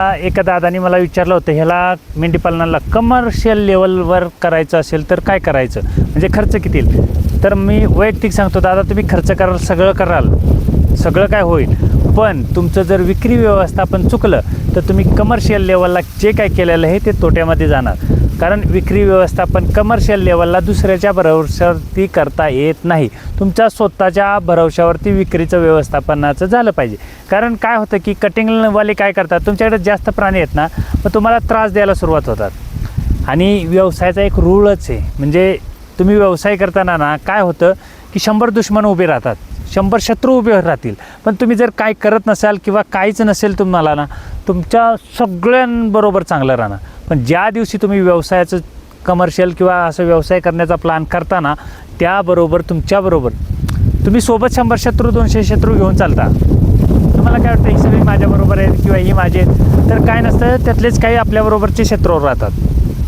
एका दादानी मला विचारलं होतं, ह्याला मेंढीपालनाला कमर्शियल लेवलवर करायचं असेल तर काय करायचं, म्हणजे खर्च किती येईल. तर मी वैयक्तिक सांगतो, दादा तुम्ही खर्च कराल, सगळं कराल, सगळं काय होईल, पण तुमचं जर विक्री व्यवस्थापन चुकलं तर तुम्ही कमर्शियल लेवलला जे काय केलेलं आहे ते तोट्यामध्ये जाणार. कारण विक्री व्यवस्थापन कमर्शियल लेवलला दुसऱ्याच्या भरवशावरती करता येत नाही. तुमच्या स्वतःच्या भरवशावरती विक्रीचं व्यवस्थापनाचं झालं पाहिजे. कारण काय होतं की कटिंगवाले काय करतात, तुमच्याकडे जास्त प्राणी आहेत ना, मग तुम्हाला त्रास द्यायला सुरुवात होतात. आणि व्यवसायाचा एक रूळच आहे, म्हणजे तुम्ही व्यवसाय करताना ना काय होतं की 100 दुश्मन उभे राहतात, 100 शत्रू उभे राहतील. पण तुम्ही जर काय करत नसाल किंवा काहीच नसेल तुम्हाला ना, तुमच्या सगळ्यांबरोबर चांगलं राहणार. पण ज्या दिवशी तुम्ही व्यवसायाचं कमर्शियल किंवा असं व्यवसाय करण्याचा प्लॅन करताना, त्याबरोबर तुमच्याबरोबर तुम्ही सोबत 100 शत्रू 200 शत्रू घेऊन चालता. तुम्हाला काय वाटतं, ही सगळी माझ्याबरोबर आहेत किंवा ही माझे आहेत, तर काय नसतं, त्यातलेच काही आपल्याबरोबरचे शत्रू राहतात.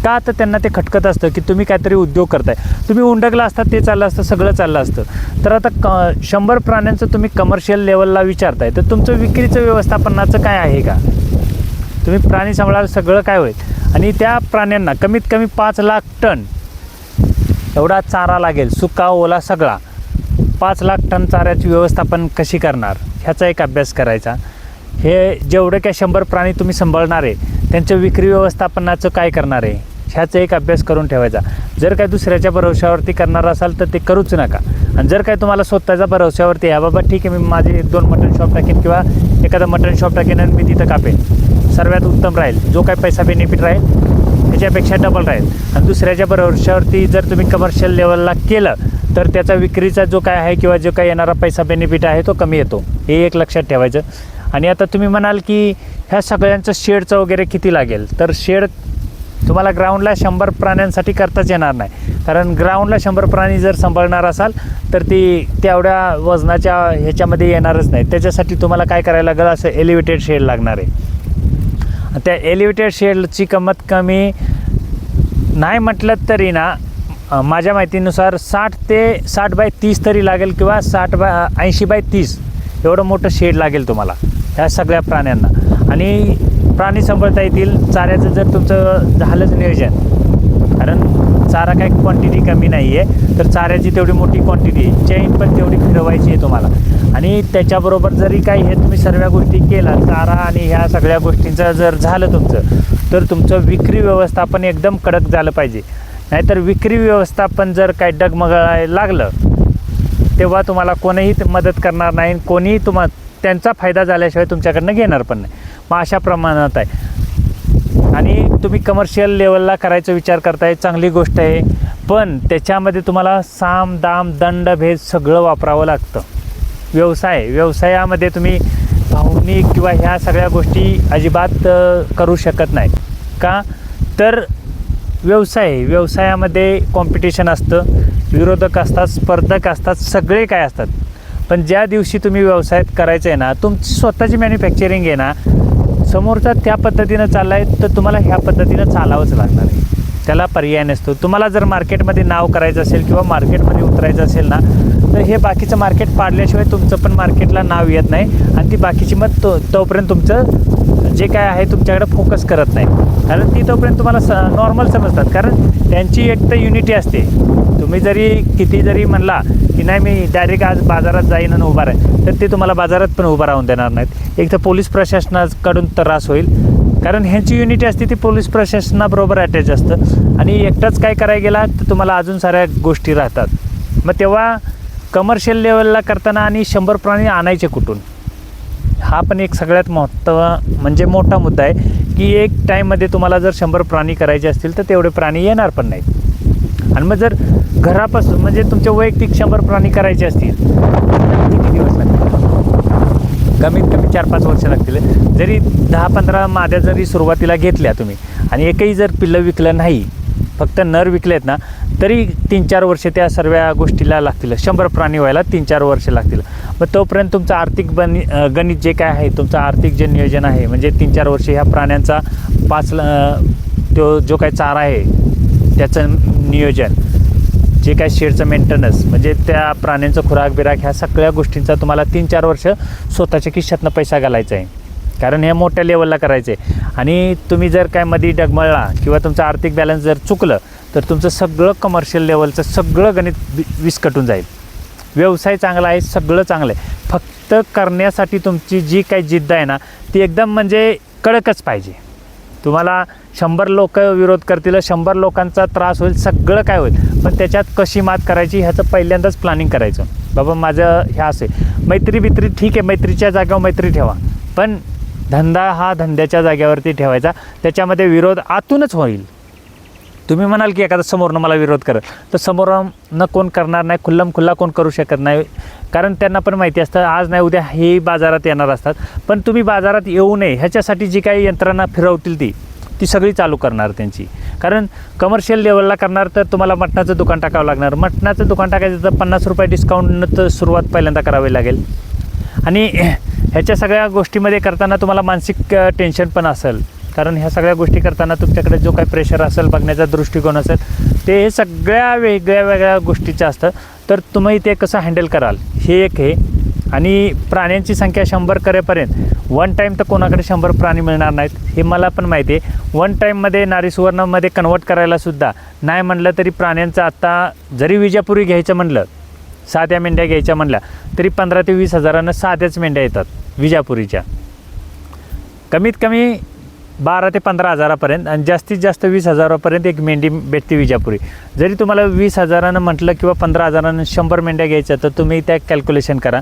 का तर त्यांना ते खटकत असतं की तुम्ही काहीतरी उद्योग करताय, तुम्ही उंडकला असतात, ते चाललं असतं, सगळं चाललं असतं. तर आता 100 प्राण्यांचं तुम्ही कमर्शियल लेवलला विचारताय, तर तुमचं विक्रीचं व्यवस्थापनाचं काय आहे का, तुम्ही प्राणी सांभाळायला सगळं काय होईल. आणि त्या प्राण्यांना कमीत कमी 5 लाख टन एवढा चारा लागेल, सुका ओला सगळा. 5 लाख टन चाऱ्याची व्यवस्थापन कशी करणार, ह्याचा एक अभ्यास करायचा. हे जेवढे काय 100 प्राणी तुम्ही सांभाळणार आहे, त्यांचं विक्री व्यवस्थापनाचं काय करणार आहे, ह्याचा एक अभ्यास करून ठेवायचा. जर काय दुसऱ्याच्या भरवशावरती करणार असाल तर ते करूच नका. आणि जर काय तुम्हाला स्वतःच्या भरवशावरती आहे, बाबा ठीक आहे, मी माझे 2 मटन शॉप टाकेन किंवा एखादा मटन शॉप टाकेन आणि मी तिथं कापेन, सर्वात उत्तम राहील. जो काय पैसा बेनिफिट राहील त्याच्यापेक्षा डबल राहील. आणि दुसऱ्याच्या भरवशावरती जर तुम्ही कमर्शियल लेवलला केलं तर त्याचा विक्रीचा जो काय आहे किंवा जो काय येणारा पैसा बेनिफिट आहे तो कमी येतो, हे एक लक्षात ठेवायचं. आणि आता तुम्ही म्हणाल की ह्या सगळ्यांचं शेडचं वगैरे किती लागेल, तर शेड तुम्हाला ग्राउंडला 100 प्राण्यांसाठी करताच येणार नाही. कारण ग्राउंडला 100 प्राणी जर सांभाळणार असाल तर ती तेवढ्या वजनाच्या ह्याच्यामध्ये येणारच नाही. त्याच्यासाठी तुम्हाला काय करायला लागेल, असं एलिव्हेटेड शेड लागणार आहे. त्या एलिव्हेटेड शेडची कमीत कमी नाही म्हटलं तरी ना, माझ्या माहितीनुसार 60 बाय 30 तरी लागेल किंवा 80 बाय 30 एवढं मोठं शेड लागेल तुम्हाला ह्या सगळ्या प्राण्यांना. आणि प्राणी सांभाळता येतील. चाऱ्याचं जर तुमचं झालंच नियोजन, कारण चारा काही क्वांटिटी कमी नाही आहे, तर चाऱ्याची तेवढी मोठी क्वांटिटी आहे, चेन पण तेवढी फिरवायची आहे तुम्हाला. आणि त्याच्याबरोबर जरी काही हे तुम्ही सर्व गोष्टी केला, चारा आणि ह्या सगळ्या गोष्टींचं जर झालं तुमचं, तर तुमचं विक्री व्यवस्थापन एकदम कडक झालं पाहिजे. नाहीतर विक्री व्यवस्थापन जर काही डगमगायला लागलं तेव्हा तुम्हाला कोणीही मदत करणार नाही, कोणीही त्यांचा फायदा झाल्याशिवाय तुमच्याकडनं घेणार पण नाही. मग अशा प्रमाणात आहे. आणि तुम्ही कमर्शियल लेवलला करायचा विचार करताय, चांगली गोष्ट आहे, पण त्याच्यामध्ये तुम्हाला साम दाम दंड भेद सगळं वापरावं लागतं. व्यवसायामध्ये तुम्ही भावनिक किंवा ह्या सगळ्या गोष्टी अजिबात करू शकत नाही. का तर व्यवसायामध्ये कॉम्पिटिशन असतं, विरोधक असतात, स्पर्धक असतात, सगळे काय असतात. पण ज्या दिवशी तुम्ही व्यवसायात करायचं आहे ना, तुमची स्वतःची मॅन्युफॅक्चरिंग आहे ना, समोरचा त्या पद्धतीनं चालला आहे तर तुम्हाला ह्या पद्धतीनं चालावंच लागणार आहे, त्याला पर्याय नसतो. तुम्हाला जर मार्केटमध्ये नाव करायचं असेल किंवा मार्केटमध्ये उतरायचं असेल ना, तर हे बाकीचं मार्केट पाडल्याशिवाय तुमचं पण मार्केटला नाव येत नाही. आणि ती बाकीची मग तोपर्यंत तुमचं जे काय आहे तुमच्याकडे फोकस करत नाही, कारण ती तोपर्यंत तुम्हाला नॉर्मल समजतात. कारण त्यांची एक तर युनिटी असते. तुम्ही जरी किती जरी म्हणला की नाही मी डायरेक्ट आज बाजारात जाईन आणि उभा राहील, तर ते तुम्हाला बाजारात पण उभं राहून देणार नाहीत. एक तर पोलीस प्रशासनाकडून त्रास होईल, कारण ह्यांची युनिटी असते ती पोलीस प्रशासनाबरोबर अटॅच असतं. आणि एकटाच काय करायला गेला तर तुम्हाला अजून साऱ्या गोष्टी राहतात. मग तेव्हा कमर्शियल लेवलला करताना आणि 100 प्राणी आणायचे कुठून, हा पण एक सगळ्यात मोठा मुद्दा आहे की एक टाईममध्ये तुम्हाला जर 100 प्राणी करायचे असतील तर तेवढे प्राणी येणार पण नाहीत. आणि मग जर घरापासून म्हणजे तुमचे वैयक्तिक 100 प्राणी करायचे असतील तर किती दिवस लागतील, कमीत कमी 4-5 वर्ष लागतील. जरी 10-15 माद्या जरी सुरुवातीला घेतल्या तुम्ही आणि एकही जर पिल्लं विकलं नाही, फक्त नर विकलेत ना, तरी 3-4 वर्ष त्या सर्व गोष्टीला लागतील. 100 प्राणी व्हायला 3-4 वर्ष लागतील. मग तोपर्यंत तुमचं आर्थिक गणित जे काय आहे, तुमचं आर्थिक जे नियोजन आहे, म्हणजे 3-4 वर्ष ह्या प्राण्यांचा जो काय चारा आहे त्याचं नियोजन, जे काय शेडचं मेंटेनन्स, म्हणजे त्या प्राण्यांचं खुराक बिराक, ह्या सगळ्या गोष्टींचा तुम्हाला 3-4 वर्ष स्वतःच्या खिशातनं पैसा घालायचा आहे. कारण हे मोठ्या लेवलला करायचं आहे. आणि तुम्ही जर काय मध्ये डगमळला किंवा तुमचं आर्थिक बॅलन्स जर चुकलं तर तुमचं सगळं कमर्शियल लेवलचं सगळं गणित विस्कटून जाईल. व्यवसाय चांगला आहे, सगळं चांगलं आहे, फक्त करण्यासाठी तुमची जी काही जिद्द आहे ना ती एकदम म्हणजे कडकच पाहिजे. तुम्हाला 100 लोक विरोध करतील, 100 लोकांचा त्रास होईल, सगळं काय होईल, पण त्याच्यात कशी मात करायची ह्याचं पहिल्यांदाच प्लॅनिंग करायचं. बाबा माझं ह्या असे मैत्री बित्री ठीक आहे, मैत्रीच्या जागेवर मैत्री ठेवा, पण धंदा हा धंद्याच्या जागेवरती ठेवायचा. त्याच्यामध्ये विरोध आतूनच होईल. तुम्ही म्हणाल की एखादा समोरनं मला विरोध करेल, तर समोरनं कोण करणार नाही, खुल्ला कोण करू शकत नाही. कारण त्यांना पण माहिती असतं आज नाही उद्या हे बाजारात येणार असतात. पण तुम्ही बाजारात येऊ नये ह्याच्यासाठी जी काही यंत्रणा फिरवतील ती सगळी चालू करणार त्यांची. कारण कमर्शियल लेवलला करणार तर तुम्हाला मटणाचं दुकान टाकावं लागणार. मटणाचं दुकान टाकायचं तर 50 रुपये डिस्काउंटनं सुरुवात पहिल्यांदा करावी लागेल. आणि ह्याच्या सगळ्या गोष्टीमध्ये करताना तुम्हाला मानसिक टेन्शन पण असेल. कारण ह्या सगळ्या गोष्टी करताना तुमच्याकडे जो काही प्रेशर असेल, बघण्याचा दृष्टिकोन असेल, ते सगळ्या वेगळ्या गोष्टीचं असतं. तर तुम्ही ते कसं हँडल कराल हे एक आहे. आणि प्राण्यांची संख्या 100 करेपर्यंत वन टाईम तर कोणाकडे 100 प्राणी मिळणार नाहीत हे मला पण माहिती आहे. वन टाईममध्ये नारी सुवर्णमध्ये कन्वर्ट करायलासुद्धा नाही म्हणलं तरी प्राण्यांचं आत्ता जरी विजापुरी घ्यायचं म्हणलं, साध्या मेंढ्या घ्यायच्या म्हणल्या तरी 15 ते 20 हजारानं साध्याच मेंढ्या येतात विजापुरीच्या. कमीत कमी 12 ते 15 हजारापर्यंत आणि जास्तीत जास्त 20 हजारापर्यंत एक मेंढी भेटते विजापुरी. जरी तुम्हाला 20 हजारानं म्हटलं किंवा 15 हजारानं 100 मेंढ्या घ्यायच्या तर तुम्ही त्या कॅल्क्युलेशन करा.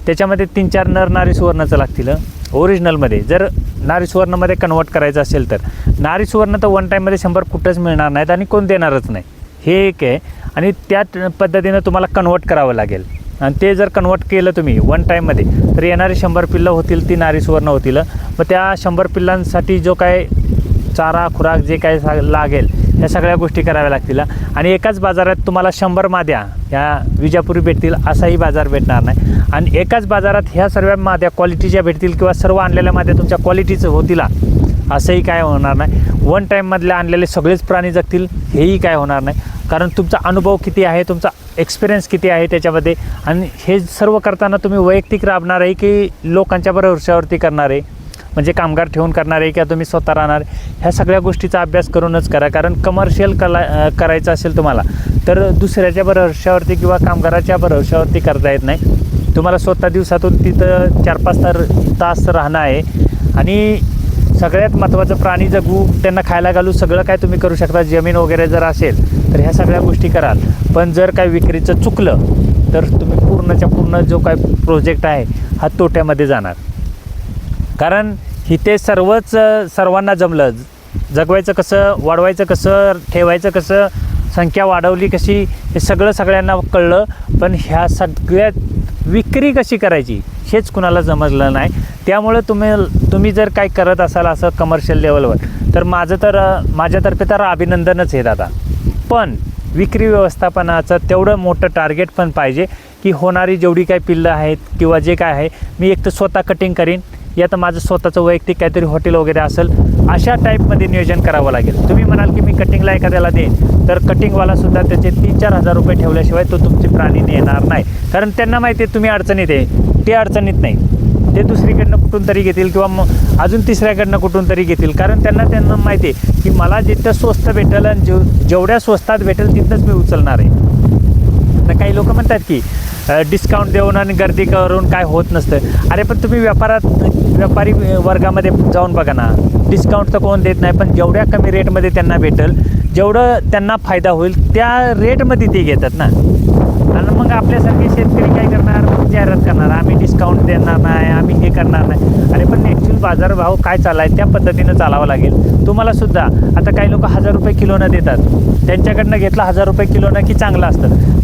त्याच्यामध्ये 3-4 नर नारी सुवर्णाचं लागतील ओरिजिनलमध्ये. जर नारी सुवर्णमध्ये कन्वर्ट करायचं असेल तर नारी सुवर्ण तर वन टाईममध्ये 100 कुठंच मिळणार नाहीत आणि कोण देणारच नाही, हे एक आहे. आणि त्या पद्धतीनं तुम्हाला कन्वर्ट करावं लागेल. आणि ते जर कन्वर्ट केलं तुम्ही वन टाईममध्ये तर येणारी 100 पिल्लं होतील ती नारी सुवर्ण होतील. मग त्या 100 पिल्लांसाठी जो काय चारा खुराक जे काय लागेल ह्या सगळ्या गोष्टी कराव्या लागतील. आणि एकाच बाजारात तुम्हाला 100 माद्या ह्या विजापुरी भेटतील असाही बाजार भेटणार नाही. आणि एकाच बाजारात ह्या सर्व माद्या क्वालिटीच्या भेटतील किंवा सर्व आणलेल्या माद्या तुमच्या क्वालिटीचं होतील असंही काय होणार नाही. वन टाईममधले आणलेले सगळेच प्राणी जगतील हेही काय होणार नाही. कारण तुमचा अनुभव किती आहे, तुमचा एक्सपिरियन्स किती आहे त्याच्यामध्ये. आणि हे सर्व करताना तुम्ही वैयक्तिक राबणार आहे की लोकांच्या भरोश्यावरती करणार आहे, म्हणजे कामगार ठेवून करणार आहे किंवा तुम्ही स्वतः राहणार आहे, ह्या सगळ्या गोष्टीचा अभ्यास करूनच करा. कारण कमर्शियल करायचं असेल तुम्हाला तर दुसऱ्याच्या भरोश्यावरती किंवा कामगाराच्या भरोश्यावरती करता येत नाही. तुम्हाला स्वतः दिवसातून तिथं 4-5 तास राहणं आहे. आणि सगळ्यात महत्त्वाचं प्राणी जगू, त्यांना खायला घालू, सगळं काय तुम्ही करू शकता. जमीन वगैरे जर असेल तर ह्या सगळ्या गोष्टी कराल. पण जर काय विक्रीचं चुकलं तर तुम्ही पूर्णच्या पूर्ण जो काय प्रोजेक्ट आहे हा तोट्यामध्ये जाणार. कारण इथे सर्वांना जमलं. जगवायचं कसं, वाढवायचं कसं, ठेवायचं कसं, संख्या वाढवली कशी, हे सगळ्यांना कळलं. पण ह्या सगळ्यात विक्री कशी करायची हेच कुणाला जमलं नाही. त्यामुळे तुम्ही जर काय करत असाल असं कमर्शियल लेवलवर तर माझ्यातर्फे तर अभिनंदनच आहे दादा. पण विक्री व्यवस्थापनाचं तेवढं मोठं टार्गेट पण पाहिजे की होणारी जेवढी काही पिल्लं आहेत किंवा जे काय आहे मी एक तर स्वतः कटिंग करीन या तर माझं स्वतःचं वैयक्तिक काहीतरी हॉटेल वगैरे असेल, अशा टाईपमध्ये नियोजन करावं लागेल. तुम्ही म्हणाल की मी कटिंगला एखाद्याला देईन तर कटिंगवालासुद्धा त्याचे 3-4 हजार रुपये ठेवल्याशिवाय तो तुमची प्राणी नेणार नाही. कारण त्यांना माहिती आहे तुम्ही अडचणीत आहे, ते अडचणीत नाही. ते दुसरीकडनं कुठून तरी घेतील किंवा मग अजून तिसऱ्याकडनं कुठून तरी घेतील. कारण त्यांना माहिती आहे की मला जिथं स्वस्त भेटेल आणि जेवढ्या स्वस्तात भेटेल तिथंच मी उचलणार आहे. तर काही लोक म्हणतात की डिस्काउंट देऊन आणि गर्दी करून काय होत नसतं. अरे पण तुम्ही व्यापारी वर्गामध्ये जाऊन बघा ना, डिस्काउंट तर कोण देत नाही, पण जेवढ्या कमी रेटमध्ये त्यांना भेटेल, जेवढं त्यांना फायदा होईल त्या रेटमध्ये ते घेतात ना. आणि मग आपल्यासारखे शेतकरी काय करणार, जाहिरात करणार, आम्ही डिस्काउंट देणार नाही, आम्ही हे करणार नाही. अरे पण ॲक्च्युअल बाजारभाव काय चालला आहे त्या पद्धतीनं चालावं लागेल तुम्हालासुद्धा. आता काही लोक 1000 रुपये किलोनं देतात, त्यांच्याकडनं घेतलं 1000 रुपये किलोनं की चांगलं असतं.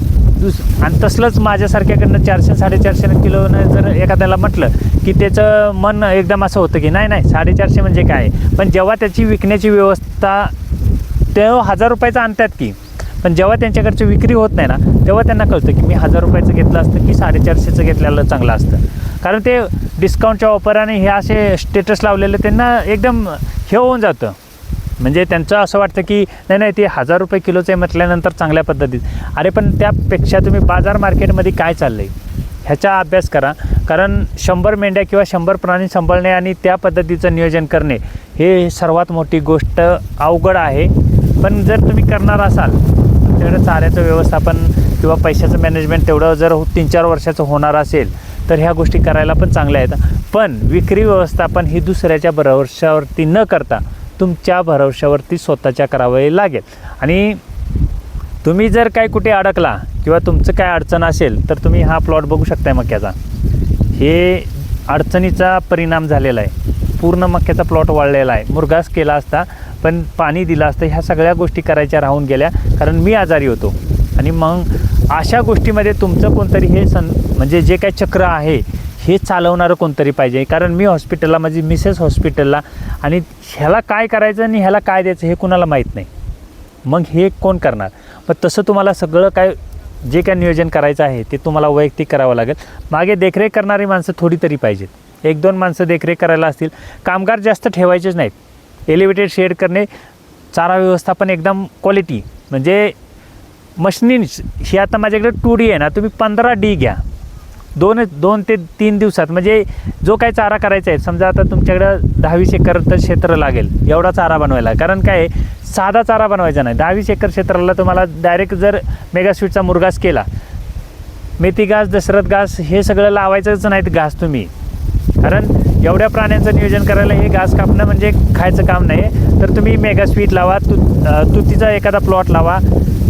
आणि तसलंच माझ्यासारख्याकडनं 400-450 किलोनं जर एखाद्याला म्हटलं की त्याचं मन एकदम असं होतं की नाही 450 म्हणजे काय. पण जेव्हा त्याची विकण्याची व्यवस्था तेव्हा 1000 रुपयाचं आणतात की, पण जेव्हा त्यांच्याकडची विक्री होत नाही ना तेव्हा त्यांना कळतं की मी 1000 रुपयाचं घेतलं असतं की 450चं घेतलेलं चांगलं असतं. कारण ते डिस्काउंटच्या वापराने हे असे स्टेटस लावलेलं त्यांना एकदम हे होऊन जातं. म्हणजे त्यांचं असं वाटतं की नाही ते 1000 रुपये किलोचं आहे म्हटल्यानंतर चांगल्या पद्धतीत. अरे पण त्यापेक्षा तुम्ही बाजार मार्केटमध्ये काय चाललं आहे ह्याचा अभ्यास करा. कारण 100 मेंढ्या किंवा 100 प्राणी सांभाळणे आणि त्या पद्धतीचं नियोजन करणे हे सर्वात मोठी गोष्ट अवघड आहे. पण जर तुम्ही करणार असाल तुमच्याकडे चाऱ्याचं व्यवस्थापन किंवा पैशाचं मॅनेजमेंट तेवढं जर 3-4 वर्षाचं होणार असेल तर ह्या गोष्टी करायला पण चांगल्या आहेत. पण विक्री व्यवस्थापन ही दुसऱ्याच्या भरवशावरती न करता तुमच्या भरवशावरती स्वतःच्या करावे लागेल. आणि तुम्ही जर काय कुठे अडकला किंवा तुमचं काय अडचण असेल तर तुम्ही हा प्लॉट बघू शकताय मक्याचा. हे अडचणीचा परिणाम झालेला आहे. पूर्ण मक्याचा प्लॉट वाळलेला आहे. मुरघास केला असता पण पाणी दिलं असतं. ह्या सगळ्या गोष्टी करायच्या राहून गेल्या कारण मी आजारी होतो. आणि मग अशा गोष्टीमध्ये तुमचं कोणतरी हे म्हणजे जे काही चक्र आहे हे चालवणारं कोणतरी पाहिजे. कारण मी हॉस्पिटलला, माझी मिसेस हॉस्पिटलला, आणि ह्याला काय करायचं आणि ह्याला काय द्यायचं हे कुणाला माहीत नाही. मग हे कोण करणार? पण तसं तुम्हाला सगळं काय जे काय नियोजन करायचं आहे ते तुम्हाला वैयक्तिक करावं लागेल. मागे देखरेख करणारी माणसं थोडी तरी पाहिजेत. 1-2 माणसं देखरेख करायला असतील. कामगार जास्त ठेवायचेच नाहीत. एलिव्हेटेड शेड करणे, चारा व्यवस्थापन एकदम क्वालिटी, म्हणजे मशनीच ही आता माझ्याकडे 2D आहे ना, तुम्ही 15D घ्या. 2 ते 3 दिवसात म्हणजे जो काही चारा करायचा आहे, समजा आता तुमच्याकडं 10-20 एकर तर क्षेत्र लागेल एवढा चारा बनवायला. कारण काय आहे, साधा चारा बनवायचा नाही. 10-20 एकर क्षेत्राला तुम्हाला डायरेक्ट जर मेगास्वीटचा मुरघास केला, मेथी घास, दशरथ घास हे सगळं लावायचंच नाहीत घास तुम्ही. कारण एवढ्या प्राण्यांचं नियोजन करायला हे घास कापणं म्हणजे खायचं काम नाही. तर तुम्ही मेगास्वीट लावा, तुतीचा एखादा प्लॉट लावा,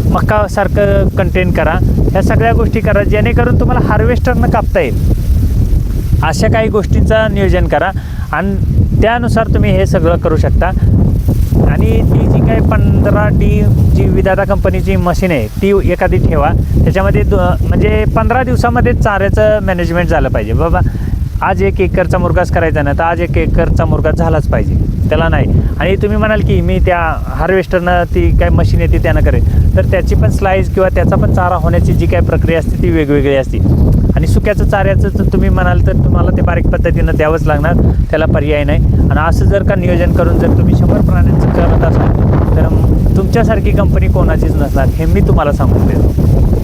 मक्कासारखं कंटेन करा. ह्या सगळ्या गोष्टी करा जेणेकरून तुम्हाला हार्वेस्टरनं कापता येईल. अशा काही गोष्टींचं नियोजन करा आणि त्यानुसार तुम्ही हे सगळं करू शकता. आणि ती जी काही 15D जी विधाता कंपनीची मशीन आहे ती एखादी ठेवा. त्याच्यामध्ये म्हणजे 15 दिवसामध्ये चाऱ्याचं मॅनेजमेंट झालं पाहिजे. बाबा आज 1 एकरचा मुरघास करायचा ना तर आज 1 एकरचा मुरघास झालाच पाहिजे, त्याला नाही. आणि तुम्ही म्हणाल की मी त्या हार्वेस्टरनं ती काय मशीन येते त्यानं करेल, तर त्याची पण स्लाईस किंवा त्याचा पण चारा होण्याची जी काही प्रक्रिया असते ती वेगवेगळी असते. आणि सुक्याचं चाऱ्याचं तर तुम्ही म्हणाल तर तुम्हाला ते बारीक पद्धतीनं द्यावंच लागणार, त्याला पर्याय नाही. आणि असं जर का नियोजन करून जर तुम्ही 100 प्राण्यांचं करत असाल तर तुमच्यासारखी कंपनी कोणाचीच नसणार हे मी तुम्हाला सांगून देतो.